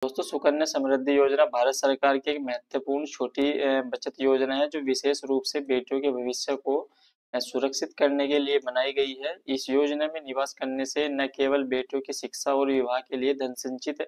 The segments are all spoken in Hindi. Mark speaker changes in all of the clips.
Speaker 1: दोस्तों, सुकन्या समृद्धि योजना भारत सरकार की एक महत्वपूर्ण छोटी बचत योजना है जो विशेष रूप से बेटियों के भविष्य को सुरक्षित करने के लिए बनाई गई है। इस योजना में निवास करने से न केवल बेटियों की शिक्षा और विवाह के लिए धन संचित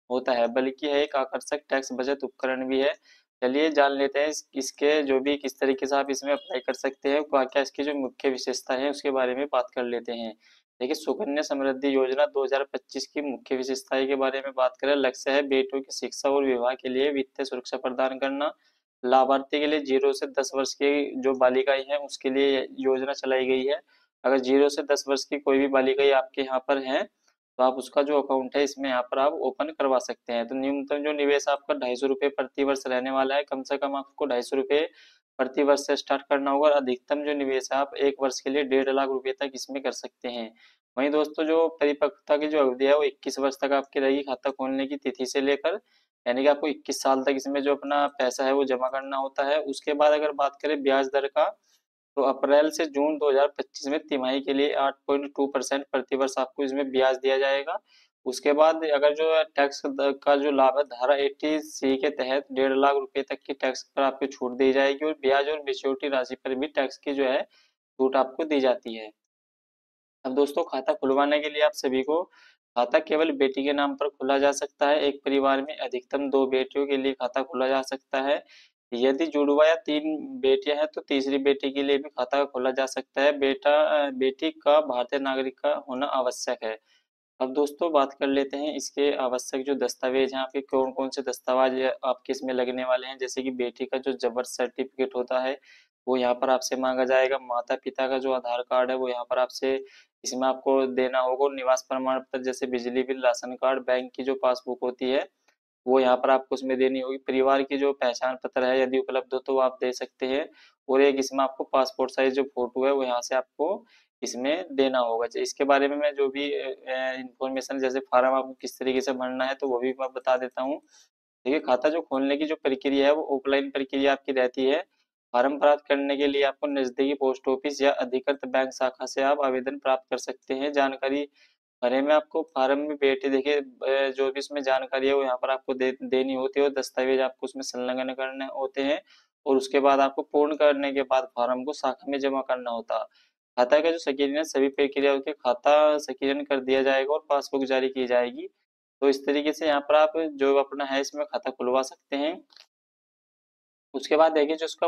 Speaker 1: होता है, बल्कि यह एक आकर्षक टैक्स बचत उपकरण भी है। चलिए जान लेते हैं इसके जो भी किस तरीके से आप इसमें अप्लाई कर सकते हैं, क्या क्या इसकी जो मुख्य विशेषता है उसके बारे में बात कर लेते हैं। देखिए, सुकन्या समृद्धि योजना 2025 की मुख्य विशेषताएं के बारे में बात करें। लक्ष्य है बेटियों की शिक्षा और विवाह के लिए वित्तीय सुरक्षा प्रदान करना। लाभार्थी के लिए 0 से 10 वर्ष की जो बालिकाएं हैं उसके लिए योजना चलाई गई है। अगर 0 से 10 वर्ष की कोई भी बालिकाएं आपके यहाँ पर हैं तो आप उसका जो अकाउंट है इसमें यहाँ पर आप ओपन करवा सकते हैं। तो न्यूनतम जो निवेश आपका 250 रुपये प्रति वर्ष रहने वाला है। कम से कम आपको 250 रुपये प्रति वर्ष से स्टार्ट करना होगा और अधिकतम जो निवेश है आप 1 वर्ष के लिए 1.5 लाख रुपए तक इसमें कर सकते हैं। वहीं दोस्तों, जो परिपक्वता की जो अवधि है वो 21 वर्ष तक आपकी रहेगी खाता खोलने की तिथि से लेकर, यानी कि आपको 21 साल तक इसमें जो अपना पैसा है वो जमा करना होता है। उसके बाद अगर बात करें ब्याज दर का, तो अप्रैल से जून 2025 में तिमाही के लिए 8.2% प्रति वर्ष आपको इसमें ब्याज दिया जाएगा। उसके बाद अगर जो टैक्स का जो लाभ है धारा 80C के तहत 1.5 लाख रुपए तक की टैक्स पर आपको छूट दी जाएगी और ब्याज और मेच्योरिटी राशि पर भी टैक्स की जो है छूट आपको दी जाती है। अब दोस्तों, खाता खुलवाने के लिए आप सभी को खाता केवल बेटी के नाम पर खोला जा सकता है। एक परिवार में अधिकतम 2 बेटियों के लिए खाता खोला जा सकता है। यदि जुड़वा या 3 बेटियां हैं तो तीसरी बेटी के लिए भी खाता खोला जा सकता है। बेटी का भारतीय नागरिक का होना आवश्यक है। अब दोस्तों, बात कर लेते हैं इसके आवश्यक जो दस्तावेज हैं, आपके कौन कौन से दस्तावेज आपके इसमें लगने वाले हैं। जैसे कि बेटी का जो बर्थ सर्टिफिकेट होता है वो यहाँ पर आपसे मांगा जाएगा। माता पिता का जो आधार कार्ड है वो यहाँ पर आपसे इसमें आपको देना होगा। और निवास प्रमाण पत्र जैसे बिजली बिल, राशन कार्ड, बैंक की जो पासबुक होती है वो यहाँ पर आपको उसमें देनी होगी। परिवार की जो पहचान पत्र है यदि उपलब्ध हो तो वो आप दे सकते हैं। और एक इसमें आपको पासपोर्ट साइज जो फोटो है वो यहाँ से आपको इसमें देना होगा। इसके बारे में मैं जो भी इंफॉर्मेशन, जैसे फार्म आपको किस तरीके से भरना है तो वो भी मैं बता देता हूँ। देखिए, खाता जो खोलने की जो प्रक्रिया है वो ऑफलाइन प्रक्रिया आपकी रहती है। फार्म प्राप्त करने के लिए आपको नजदीकी पोस्ट ऑफिस या अधिकृत बैंक शाखा से आप आवेदन प्राप्त कर सकते हैं। जानकारी भरे में आपको फार्म में बेटे देखिए जो भी इसमें जानकारी है वो यहाँ पर आपको देनी होती है और दस्तावेज आपको उसमें संलग्न करने होते हैं। और उसके बाद आपको पूर्ण करने के बाद फार्म को शाखा में जमा करना होता है। खाता का जो सक्रियण सभी प्रक्रियाओं के खाता सक्रियण कर दिया जाएगा और पासबुक जारी की जाएगी। तो इस तरीके से यहाँ पर आप जो अपना है इसमें खाता खुलवा सकते हैं। उसके बाद देखिए, जो उसका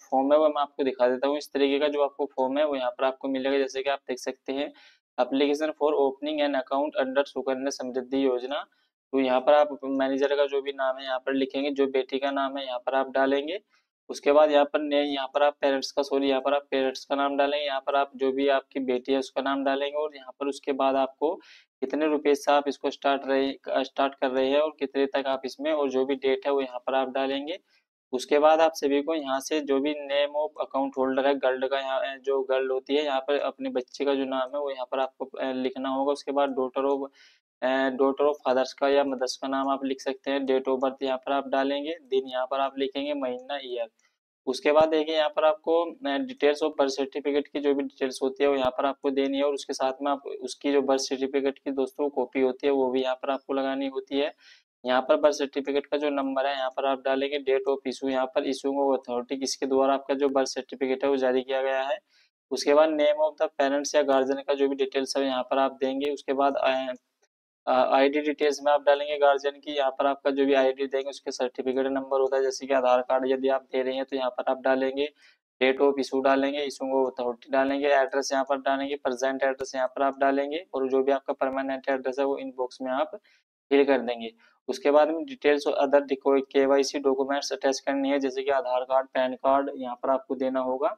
Speaker 1: फॉर्म है वो मैं आपको दिखा देता हूँ। इस तरीके का जो आपको फॉर्म है वो यहाँ पर आपको मिलेगा। जैसे कि आप देख सकते हैं, application for opening an account under Sukanya Samriddhi Yojana. तो यहाँ पर आप मैनेजर का जो भी नाम है यहाँ पर लिखेंगे, जो बेटी का नाम है यहाँ पर आप डालेंगे। उसके बाद यहाँ पर आप पेरेंट्स का सॉरी यहाँ पर आप पेरेंट्स का नाम डालेंगे। यहाँ पर आप जो भी आपकी बेटी है उसका नाम डालेंगे और यहाँ पर उसके बाद आपको कितने रुपए से आप इसको स्टार्ट कर रहे हैं और कितने तक आप इसमें, और जो भी डेट है वो यहाँ पर आप डालेंगे। उसके बाद आप सभी को यहाँ से जो भी नेम ऑफ अकाउंट होल्डर है, गर्ल का यहाँ जो गर्ल होती है यहाँ पर अपने बच्चे का जो नाम है वो यहाँ पर आपको लिखना होगा। उसके बाद डॉटर ऑफ फादर्स का या मदर्स का नाम आप लिख सकते हैं। डेट ऑफ बर्थ यहाँ पर आप डालेंगे, दिन यहाँ पर आप लिखेंगे, महीना, ईयर। उसके बाद देखिए, यहाँ पर आपको डिटेल्स ऑफ बर्थ सर्टिफिकेट की जो भी डिटेल्स होती है वो यहाँ पर आपको देनी है। और उसके साथ में आप उसकी जो बर्थ सर्टिफिकेट की दोस्तों कॉपी होती है वो भी यहाँ पर आपको लगानी होती है। यहाँ पर बर्थ सर्टिफिकेट का जो नंबर है यहाँ पर आप डालेंगे। डेट ऑफ इशू यहाँ पर इशूइंग अथॉरिटी किसके द्वारा आपका जो बर्थ सर्टिफिकेट है वो जारी किया गया है। उसके बाद नेम ऑफ द पेरेंट्स या गार्जियन का जो भी डिटेल्स है यहाँ पर आप देंगे। उसके बाद आईडी डिटेल्स में आप डालेंगे गार्जियन की। यहाँ पर आपका जो भी आईडी देंगे उसके सर्टिफिकेट नंबर होता है, जैसे कि आधार कार्ड यदि आप दे रहे हैं तो यहाँ पर आप डालेंगे। डेट ऑफ इशू डालेंगे, इशू अथॉरिटी डालेंगे, एड्रेस यहाँ पर डालेंगे, प्रेजेंट एड्रेस यहाँ पर आप डालेंगे और जो भी आपका परमानेंट एड्रेस है वो इनबॉक्स में आप फिल कर देंगे। उसके बाद में डिटेल्स और अदर केवाईसी डॉक्यूमेंट्स अटैच करनी है, जैसे कि आधार कार्ड, पैन कार्ड यहाँ पर आपको देना होगा।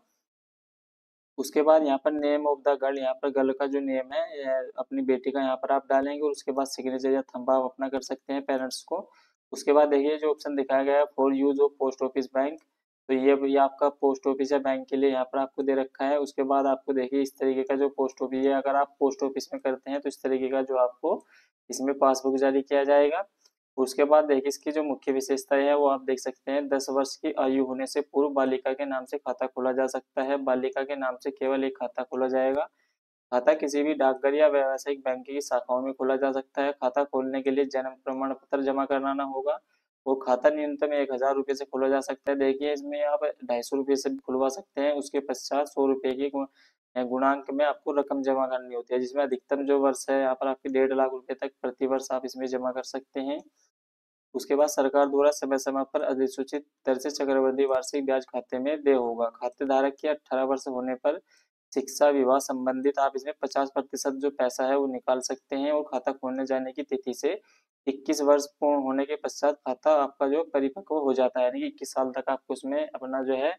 Speaker 1: उसके बाद यहाँ पर नेम ऑफ द गर्ल, यहाँ पर गर्ल का जो नेम है अपनी बेटी का यहाँ पर आप डालेंगे और उसके बाद सिग्नेचर या थंब आप अपना कर सकते हैं पेरेंट्स को। उसके बाद देखिए, जो ऑप्शन दिखाया गया है for use of post office bank, तो ये आपका पोस्ट ऑफिस या बैंक के लिए यहाँ पर आपको दे रखा है। उसके बाद आपको देखिए इस तरीके का जो पोस्ट ऑफिस है, अगर आप पोस्ट ऑफिस में करते हैं तो इस तरीके का जो आपको इसमें पासबुक जारी किया जाएगा। उसके बाद देखिए, इसकी जो मुख्य विशेषताएं है वो आप देख सकते हैं। 10 वर्ष की आयु होने से पूर्व बालिका के नाम से खाता खोला जा सकता है। बालिका के नाम से केवल एक खाता खोला जाएगा। खाता किसी भी डाकघर या व्यावसायिक बैंक की शाखाओं में खोला जा सकता है। खाता खोलने के लिए जन्म प्रमाण पत्र जमा कराना होगा और खाता न्यूनतम 1,000 रुपये से खोला जा सकता है। देखिए इसमें आप 250 रुपये से भी खुलवा सकते हैं। उसके पश्चात 100 रुपये की गुणांक में आपको रकम जमा करनी होती है, जिसमें अधिकतम जो वर्ष है यहाँ पर आपके 1,50,000 रुपये तक प्रति वर्ष आप इसमें जमा कर सकते हैं। उसके बाद सरकार द्वारा समय समय पर अधिसूचित दर से चक्रवृद्धि वार्षिक ब्याज खाते में देय होगा। खाते धारक के 18 वर्ष होने पर शिक्षा विवाह संबंधित आप इसमें 50% जो पैसा है वो निकाल सकते हैं और खाता खोलने जाने की तिथि से 21 वर्ष पूर्ण होने के पश्चात खाता आपका जो परिपक्व हो जाता है, यानी कि 21 साल तक आपको उसमें अपना जो है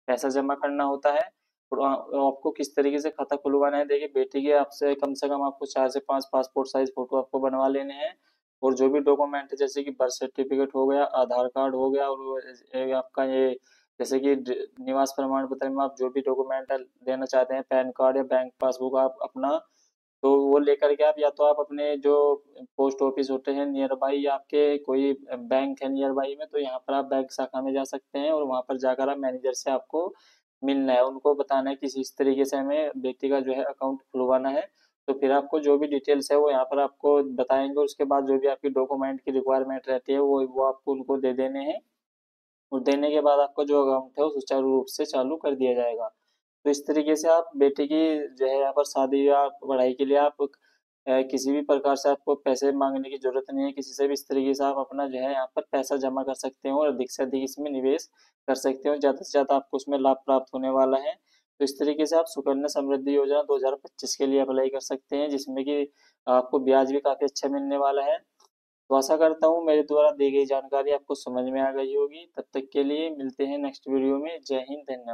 Speaker 1: पैसा जमा करना होता है। और आपको किस तरीके से खाता खुलवाना है, देखिए बेटी के आपसे कम से कम आपको 4 से 5 पासपोर्ट साइज फोटो आपको बनवा लेने हैं और जो भी डॉक्यूमेंट जैसे कि बर्थ सर्टिफिकेट हो गया, आधार कार्ड हो गया और आपका ये जैसे कि निवास प्रमाण पत्र में आप जो भी डॉक्यूमेंट देना चाहते हैं, पैन कार्ड या बैंक पासबुक आप अपना, तो वो लेकर के आप या तो आप अपने जो पोस्ट ऑफिस होते हैं नियर बाई या आपके कोई बैंक है नियर बाई में, तो यहाँ पर आप बैंक शाखा में जा सकते हैं और वहाँ पर जाकर आप मैनेजर से आपको मिलना है, उनको बताना है कि इस तरीके से हमें व्यक्ति का जो है अकाउंट खुलवाना है। तो फिर आपको जो भी डिटेल्स है वो यहाँ पर आपको बताएंगे। उसके बाद जो भी आपकी डॉक्यूमेंट की रिक्वायरमेंट रहती है वो आपको उनको दे देने हैं और देने के बाद आपका जो अकाउंट है वो सुचारू रूप से चालू कर दिया जाएगा। तो इस तरीके से आप बेटे की जो है यहाँ पर शादी या पढ़ाई के लिए आप किसी भी प्रकार से आपको पैसे मांगने की जरूरत नहीं है किसी से भी। इस तरीके से आप अपना जो है यहाँ पर पैसा जमा कर सकते हो और अधिक से अधिक इसमें निवेश कर सकते हो, ज़्यादा से ज़्यादा आपको उसमें लाभ प्राप्त होने वाला है। तो इस तरीके से आप सुकन्या समृद्धि योजना 2025 के लिए अप्लाई कर सकते हैं, जिसमें कि आपको ब्याज भी काफ़ी अच्छा मिलने वाला है। तो आशा करता हूँ मेरे द्वारा दी गई जानकारी आपको समझ में आ गई होगी। तब तक के लिए मिलते हैं नेक्स्ट वीडियो में। जय हिंद, धन्यवाद।